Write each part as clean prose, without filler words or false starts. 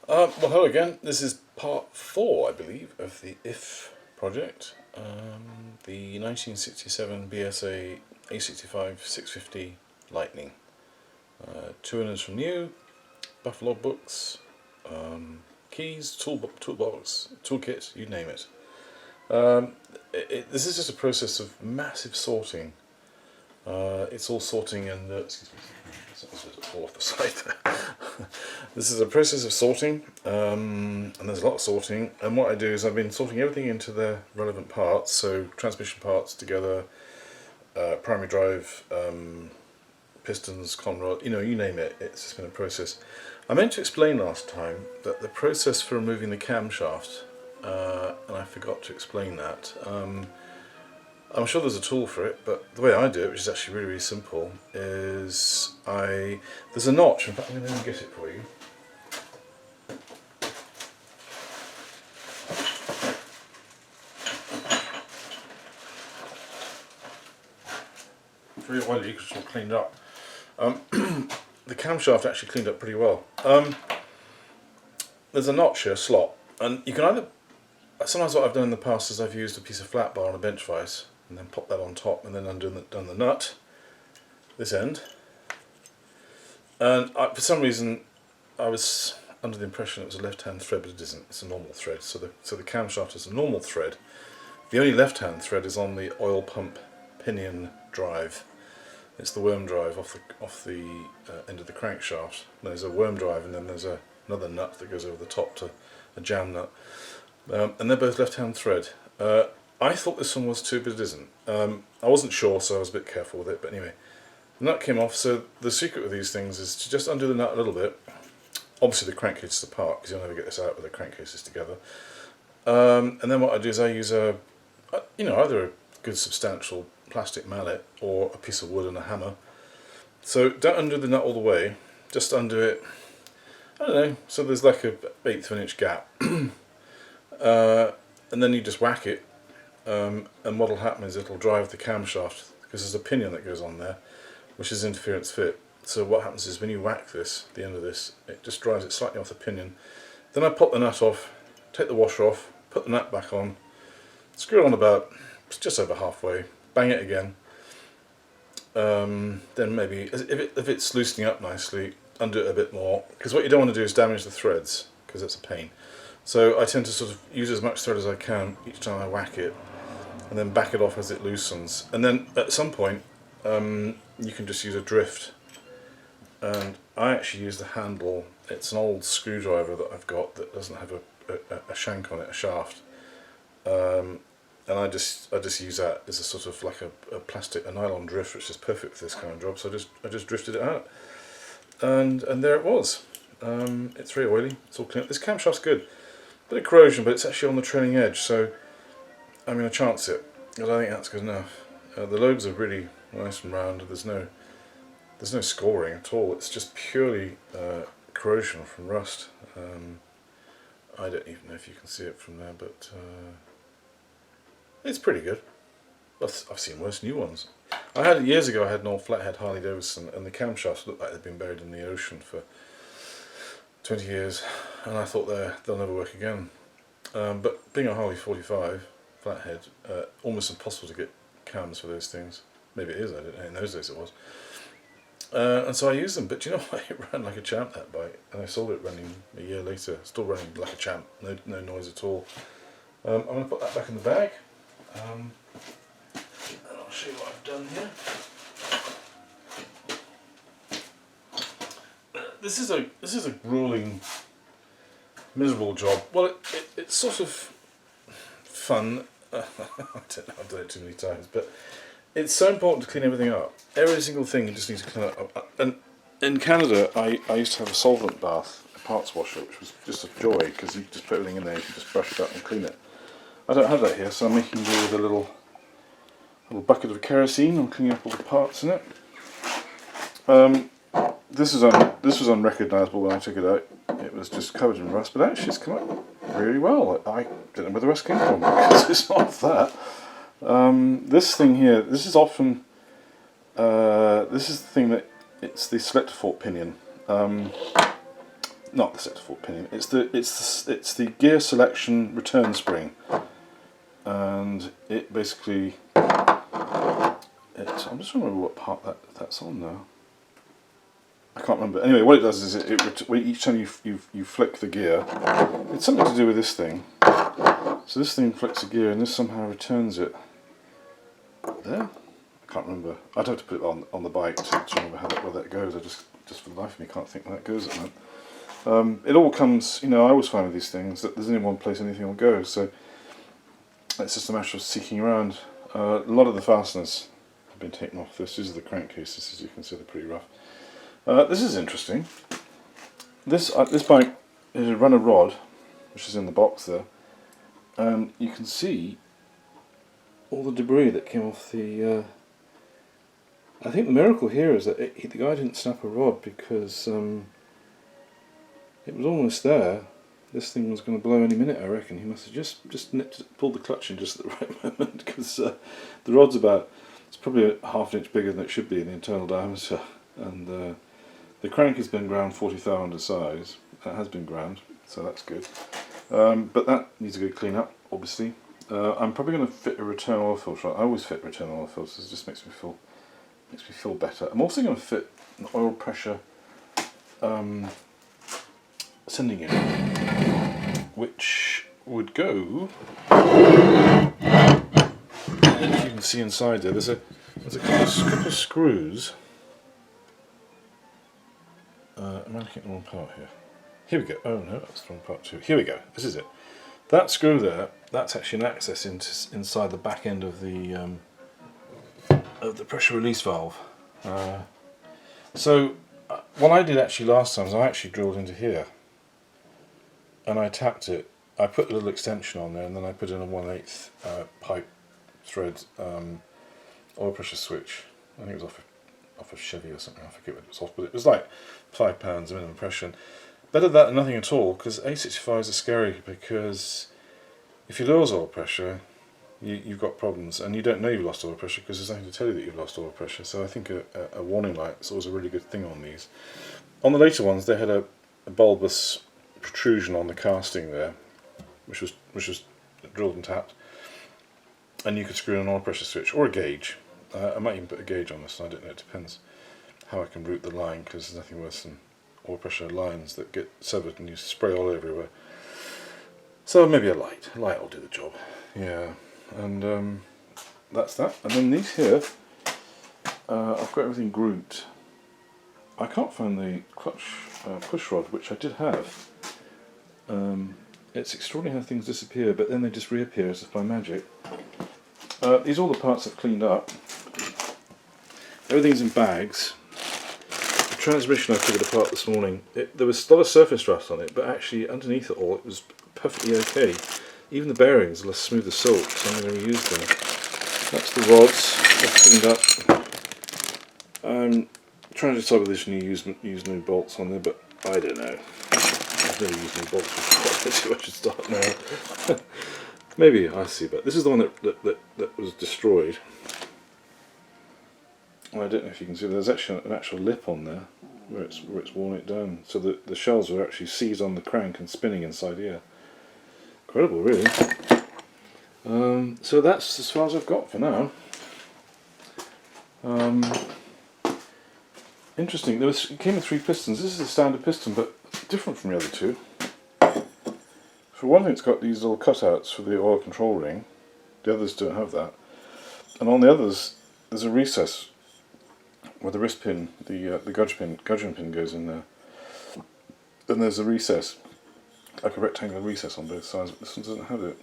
Well, hello again. This is part 4, I believe, of the IF project. The 1967 BSA A65 650 Lightning. Two owners from new, Buffalo books, keys, toolbox, toolkit, you name it. This is just a process of massive sorting. It's all sorting and excuse me, it's fall off the side there. This is a process of sorting, and there's a lot of sorting. And what I do is I've been sorting everything into the relevant parts, so transmission parts together, primary drive, pistons, conrod, you name it. It's just been a process. I meant to explain last time that the process for removing the camshaft, and I forgot to explain that. I'm sure there's a tool for it, but the way I do it, which is actually really, really simple, is there's a notch. In fact, I'm going to get it for you. It's really oily because it's all cleaned up. The camshaft actually cleaned up pretty well. There's a notch here, a slot, and you can either. Sometimes what I've done in the past is I've used a piece of flat bar on a bench vise and then pop that on top and then undone the nut, this end. And for some reason I was under the impression it was a left-hand thread, but it isn't. It's a normal thread. So the camshaft is a normal thread. The only left-hand thread is on the oil pump pinion drive. It's the worm drive off the end of the crankshaft. There's a worm drive and then there's another nut that goes over the top to a jam nut. And they're both left-hand thread. I thought this one was too, but it isn't. I wasn't sure, so I was a bit careful with it, but anyway. The nut came off, so the secret with these things is to just undo the nut a little bit. Obviously the crankcase is apart, because you'll never get this out with the crankcases together. And then what I do is I use either a good substantial plastic mallet or a piece of wood and a hammer. So don't undo the nut all the way, just undo it, I don't know, so there's like a 1/8 of an inch gap. And then you just whack it, and what'll happen is it'll drive the camshaft, because there's a pinion that goes on there, which is interference fit. So what happens is when you whack this, the end of this, it just drives it slightly off the pinion. Then I pop the nut off, take the washer off, put the nut back on, screw it on about just over halfway, bang it again. Then maybe, if it's loosening up nicely, undo it a bit more, because what you don't want to do is damage the threads, because that's a pain. So I tend to sort of use as much thread as I can each time I whack it, and then back it off as it loosens. And then at some point you can just use a drift. And I actually use the handle. It's an old screwdriver that I've got that doesn't have a shank on it, a shaft. And I just use that as a sort of like a nylon drift, which is perfect for this kind of job. So I just drifted it out, and there it was. It's very oily. It's all clean. This camshaft's good. Bit of corrosion, but it's actually on the trailing edge, so I'm going to chance it, because I think that's good enough. The lobes are really nice and round. There's no scoring at all. It's just purely corrosion from rust. I don't even know if you can see it from there, but it's pretty good. I've seen worse new ones. Years ago I had an old flathead Harley Davidson, and the camshafts looked like they'd been buried in the ocean for 20 years, and I thought they'll never work again. But being a Harley 45 flathead, almost impossible to get cams for those things. Maybe it is, I don't know, in those days it was. And so I used them, but do you know what? It ran like a champ, that bike, and I sold it running a year later, still running like a champ, no noise at all. I'm going to put that back in the bag, and I'll show you what I've done here. This is a grueling, miserable job. Well, it's sort of fun. I don't know, I've done it too many times, but it's so important to clean everything up. Every single thing you just need to clean up. And in Canada, I used to have a solvent bath, a parts washer, which was just a joy, because you just put everything in there, you can just brush it up and clean it. I don't have that here, so I'm making do with a little bucket of kerosene. I'm cleaning up all the parts in it. This was unrecognisable when I took it out. It was just covered in rust, but actually it's come out really well. I don't know where the rest came from, because it's not that. This thing here, this is often, this is the thing that, it's the selector fork pinion. not the sector fork pinion. It's the gear selection return spring, and it basically. I'm just trying to remember what part that's on now. I can't remember. Anyway, what it does is each time you flick the gear, it's something to do with this thing. So this thing flicks a gear, and this somehow returns it. There? I can't remember. I'd have to put it on the bike to remember where that goes. I just for the life of me can't think where that goes at the moment. It all comes, I always find with these things that there's only one place anything will go, so it's just a matter of seeking around. A lot of the fasteners have been taken off this. These are the crankcases, as you can see, they're pretty rough. This is interesting. This bike is a runner rod, which is in the box there, and you can see all the debris that came off the. I think the miracle here is that the guy didn't snap a rod, because it was almost there. This thing was going to blow any minute, I reckon. He must have just pulled the clutch in just at the right moment, because the rod's it's probably a half an inch bigger than it should be in the internal diameter, and the crank has been ground 40 thou under size. It has been ground, so that's good. But that needs a good clean up, obviously. I'm probably going to fit a return oil filter. I always fit return oil filters. It just makes me feel better. I'm also going to fit an oil pressure sending unit, which would go. If you can see inside there, there's a couple of screws. Am I looking at the wrong part here? Here we go. Oh no, that's the wrong part too. Here we go. This is it. That screw there, that's actually an access inside the back end of the pressure release valve. So what I did actually last time is I actually drilled into here, and I tapped it. I put a little extension on there, and then I put in a 1/8 pipe thread oil pressure switch. I think it was off a Chevy or something. I forget what it was off, but it was like £5 minimum pressure. Better that than nothing at all, because A65s are scary, because if you lose oil pressure, you've got problems, and you don't know you've lost oil pressure because there's nothing to tell you that you've lost oil pressure. So I think a warning light is always a really good thing on these. On the later ones, they had a bulbous protrusion on the casting there, which was drilled and tapped, and you could screw in an oil pressure switch or a gauge. I might even put a gauge on this. I don't know. It depends how I can route the line, because there's nothing worse than oil pressure lines that get severed and you spray all everywhere. So maybe a light. A light will do the job. Yeah, and that's that. And then these here, I've got everything grouped. I can't find the clutch push rod, which I did have. It's extraordinary how things disappear, but then they just reappear as if by magic. These are all the parts I've cleaned up. Everything's in bags. The transmission I figured apart this morning, there was a lot of surface rust on it, but actually underneath it all it was perfectly okay. Even the bearings are smooth as silk, so I'm going to reuse them. That's the rods I've cleaned up. I'm trying to decide whether I should use new bolts on there, but I don't know. I've never used new bolts before, so I should start now. Maybe, I see, but this is the one that was destroyed. I don't know if you can see, there's actually an actual lip on there where it's worn it down, so the shells were actually seized on the crank and spinning inside here. Incredible, really. So that's as far as I've got for now. Interesting, it came with 3 pistons. This is a standard piston, but different from the other 2. For one thing, it's got these little cutouts for the oil control ring. The others don't have that. And on the others, there's a recess where the wrist pin, the gudgeon pin goes in there. Then there's a recess, like a rectangular recess on both sides, but this one doesn't have it.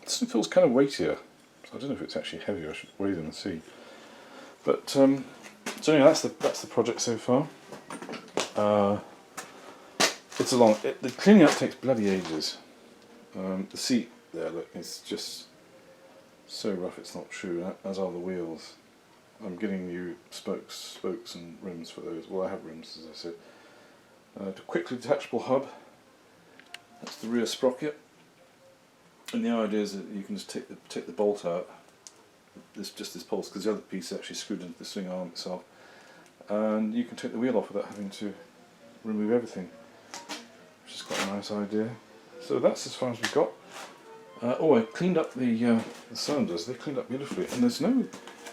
This one feels kind of weightier, so I don't know if it's actually heavier. I should weigh them and see. But so anyway, that's the project so far. It's a long. The cleaning up takes bloody ages. The seat there, look, it's just so rough. It's not true. As are the wheels. I'm getting new spokes and rims for those. Well, I have rims, as I said. The quickly detachable hub. That's the rear sprocket. And the idea is that you can just take the bolt out. This pulse, because the other piece is actually screwed into the swing arm itself, and you can take the wheel off without having to remove everything. quite a nice idea. So that's as far as we got. Oh, I cleaned up the cylinders. They cleaned up beautifully, and there's no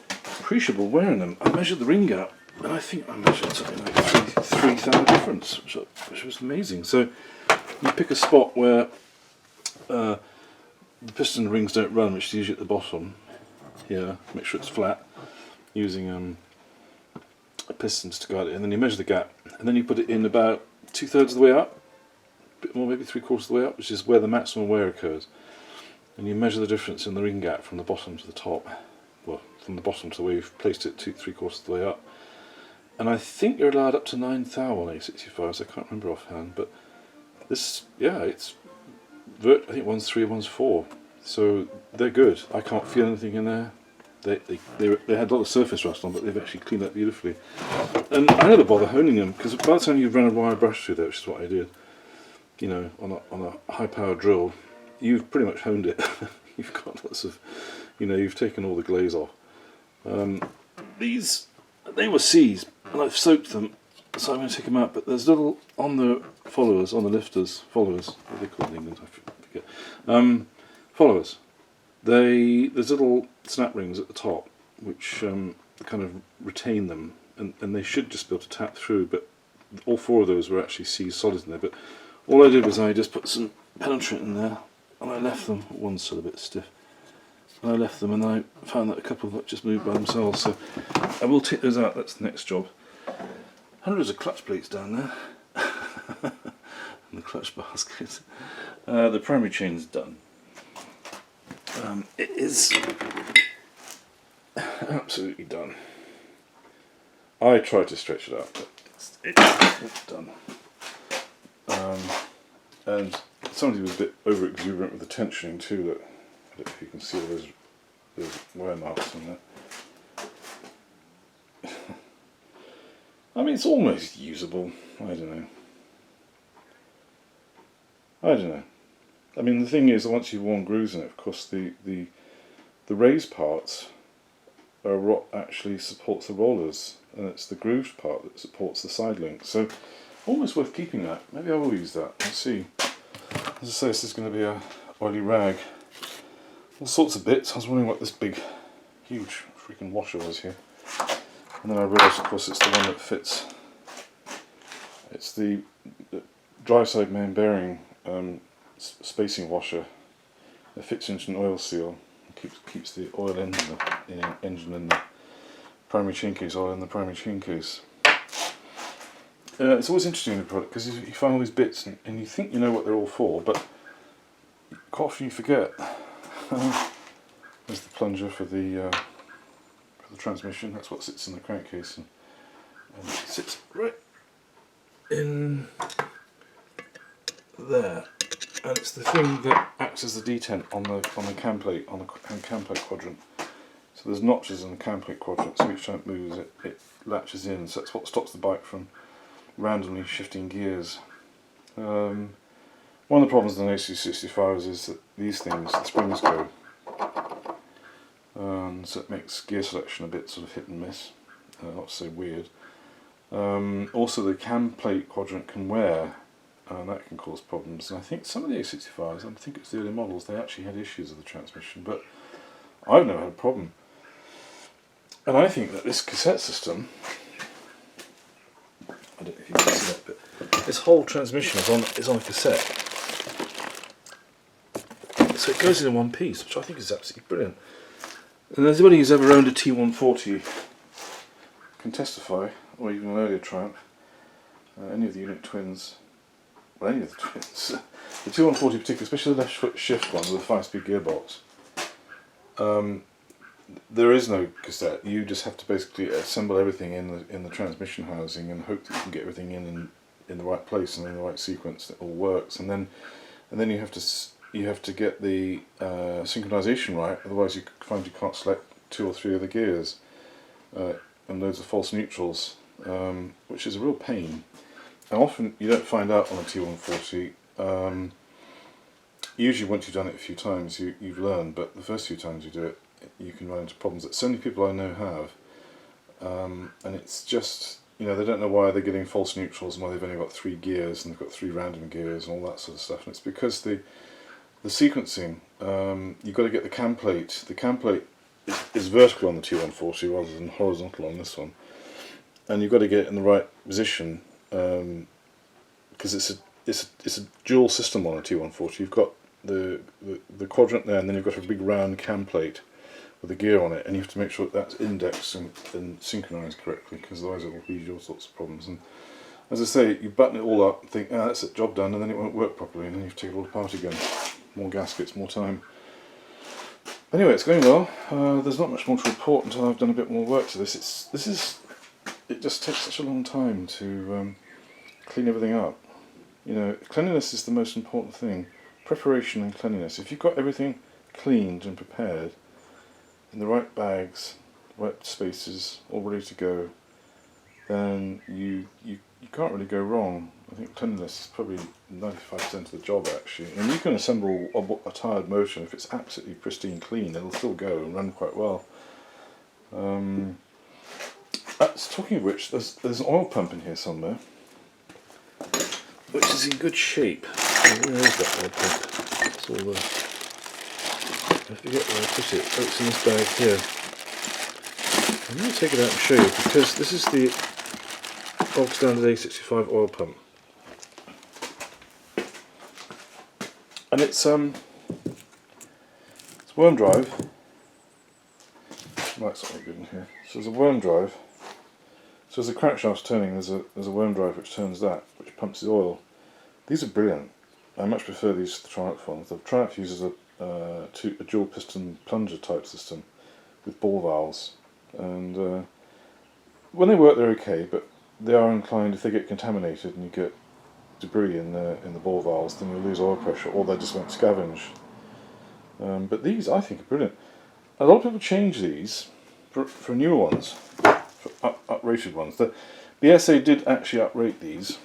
appreciable wear in them. I measured the ring gap, and I think I measured something like 3 thou difference, which was amazing. So you pick a spot where the piston rings don't run, which is usually at the bottom here. Make sure it's flat using pistons to guide it, and then you measure the gap, and then you put it in about 2/3 of the way up, a bit more, maybe 3/4 of the way up, which is where the maximum wear occurs. And you measure the difference in the ring gap from the bottom to the top, well, from the bottom to the way you've placed it 2/3 of the way up. And I think you're allowed up to 9 thou on A65s, I can't remember offhand, but this, yeah, it's, I think one's 3, one's 4, so they're good. I can't feel anything in there. They had a lot of surface rust on, but they've actually cleaned up beautifully. And I never bother honing them, because by the time you've run a wire brush through there, which is what I did, you know, on a high power drill, you've pretty much honed it. You've got lots of, you know, you've taken all the glaze off. These, they were C's, and I've soaked them, so I'm going to take them out. But there's little, on the followers, on the lifters, followers, what are they called in England, I forget. Followers. There's little snap rings at the top, which kind of retain them, and they should just be able to tap through, but all 4 of those were actually C solid in there. But all I did was I just put some penetrant in there, and I left them. One's still a bit stiff. And I left them, and I found that a couple that just moved by themselves. So I will take those out. That's the next job. Hundreds of clutch plates down there, and the clutch basket. The primary chain's done. It is absolutely done. I tried to stretch it out, but it's done. And somebody was a bit over exuberant with the tensioning too. That I don't know if you can see all those wear marks on there. I mean, it's almost usable. I don't know. I mean, the thing is, once you've worn grooves in it, of course, the raised parts are what actually supports the rollers, and it's the grooved part that supports the side links. So, almost worth keeping that. Maybe I will use that. Let's see. As I say, this is going to be a oily rag. All sorts of bits. I was wondering what this big, huge freaking washer was here, and then I realised, of course, it's the one that fits. It's the drive side main bearing. Spacing washer that fits into an oil seal and keeps the oil in the engine and the primary chain case, oil in the primary chain case. It's always interesting in the product because you find all these bits and you think you know what they're all for, but quite often you forget. There's the plunger for the transmission. That's what sits in the crankcase, and it sits right in there. And it's the thing that acts as the detent on the cam plate, on the cam plate quadrant. So there's notches in the cam plate quadrant, so each time it moves it latches in, so that's what stops the bike from randomly shifting gears. One of the problems with the AC65s is that these things, the springs go, so it makes gear selection a bit sort of hit and miss, not to say weird. Also the cam plate quadrant can wear, and that can cause problems. And I think some of the A65s, I think it's the early models, they actually had issues with the transmission, but I've never had a problem. And I think that this cassette system, I don't know if you can see that, but this whole transmission is on a cassette. So it goes in one piece, which I think is absolutely brilliant. And anybody who's ever owned a T140 can testify, or even an earlier Triumph, any of the Unit Twins, well, any of the twins, the T140 in particular, especially the left foot shift one with a 5-speed gearbox, there is no cassette. You just have to basically assemble everything in the transmission housing and hope that you can get everything in the right place and in the right sequence that all works. And then you have to get the synchronization right. Otherwise, you find you can't select 2 or 3 of the gears, and loads of false neutrals, which is a real pain. And often you don't find out on a T140. Usually, once you've done it a few times, you've learned. But the first few times you do it, you can run into problems that so many people I know have, and it's just you know, they don't know why they're getting false neutrals and why they've only got 3 gears and they've got 3 random gears and all that sort of stuff. And it's because the sequencing, you've got to get the cam plate. The cam plate is vertical on the T140 rather than horizontal on this one, and you've got to get it in the right position because it's a dual system on a T140. You've got the quadrant there, and then you've got a big round cam plate with a gear on it, and you have to make sure that's indexed and synchronized correctly, because otherwise it will lead all sorts of problems. And as I say, you button it all up, think, that's it, job done, and then it won't work properly, and then you have to take it all apart again. More gaskets, more time. Anyway, it's going well. There's not much more to report until I've done a bit more work to this. It just takes such a long time to clean everything up. You know, cleanliness is the most important thing. Preparation and cleanliness. If you've got everything cleaned and prepared, in the right bags, right spaces, all ready to go, then you can't really go wrong. I think cleanliness is probably 95% of the job, actually. And you can assemble a tired motor, and if it's absolutely pristine clean, it'll still go and run quite well. Talking of which, there's an oil pump in here somewhere, which is in good shape. Where is that oil pump? It's all there. I forget where I put it. Oh, it's in this bag here. I'm going to take it out and show you, because this is the bog standard A65 oil pump. And it's worm drive. Light's not very good in here. So there's a worm drive. So as the crankshaft's turning, there's a worm drive which turns that, which pumps the oil. These are brilliant. I much prefer these to the Triumph ones. The Triumph uses a dual piston plunger type system with ball valves, and when they work they're okay, but they are inclined, if they get contaminated and you get debris in the ball valves, then you'll lose oil pressure, or they just won't scavenge. But these I think are brilliant. A lot of people change these for newer ones, for uprated ones. The BSA did actually uprate these,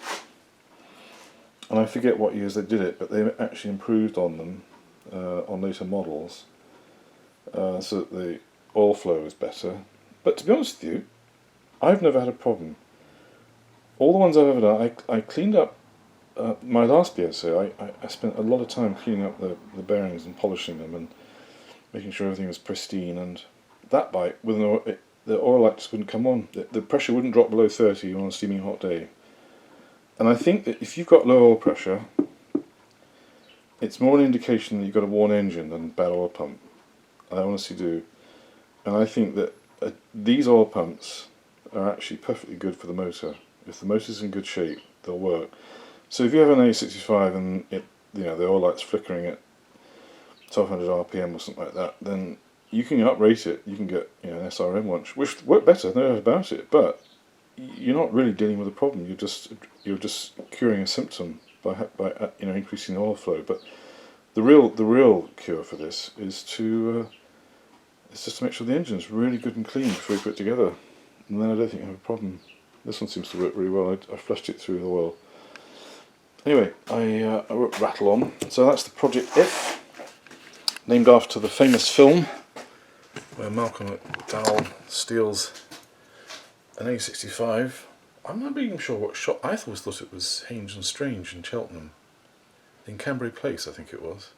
and I forget what years they did it, but they actually improved on them on later models, so that the oil flow is better. But to be honest with you, I've never had a problem. All the ones I've ever done, I cleaned up my last BSA. I spent a lot of time cleaning up the bearings and polishing them and making sure everything was pristine, and that bike, with the oil light just wouldn't come on. The pressure wouldn't drop below 30 on a steaming hot day. And I think that if you've got low oil pressure, it's more an indication that you've got a worn engine than a bad oil pump. I honestly do. And I think that these oil pumps are actually perfectly good for the motor. If the motor's in good shape, they'll work. So if you have an A65 and the oil light's flickering at 1200 RPM or something like that, then you can uprate it. You can get an SRM one, which work better, no doubt about it. But you're not really dealing with a problem. You're just curing a symptom by increasing the oil flow. But the real cure for this is just to make sure the engine's really good and clean before you put it together, and then I don't think you have a problem. This one seems to work really well. I flushed it through with oil. Anyway, I rattle on. So that's the Project F, named after the famous film where Malcolm McDowell steals an A65. I'm not even sure what shot. I always thought it was Haines and Strange in Cheltenham, in Cambray Place, I think it was.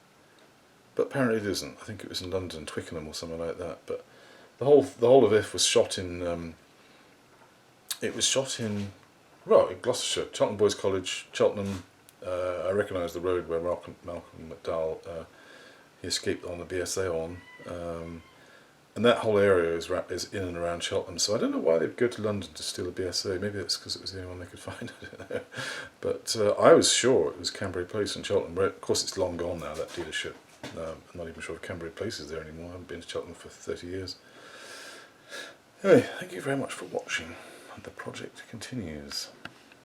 But apparently it isn't. I think it was in London, Twickenham or somewhere like that. But the whole of If was shot in. It was shot in Gloucestershire, Cheltenham Boys College, Cheltenham. I recognise the road where Malcolm McDowell he escaped on the BSA on, and that whole area is in and around Cheltenham. So I don't know why they'd go to London to steal a BSA. Maybe it's because it was the only one they could find. I don't know. But I was sure it was Cambray Place in Cheltenham. Where, of course, it's long gone now, that dealership. I'm not even sure if Cambray Place is there anymore. I haven't been to Cheltenham for 30 years. Anyway, thank you very much for watching. The project continues.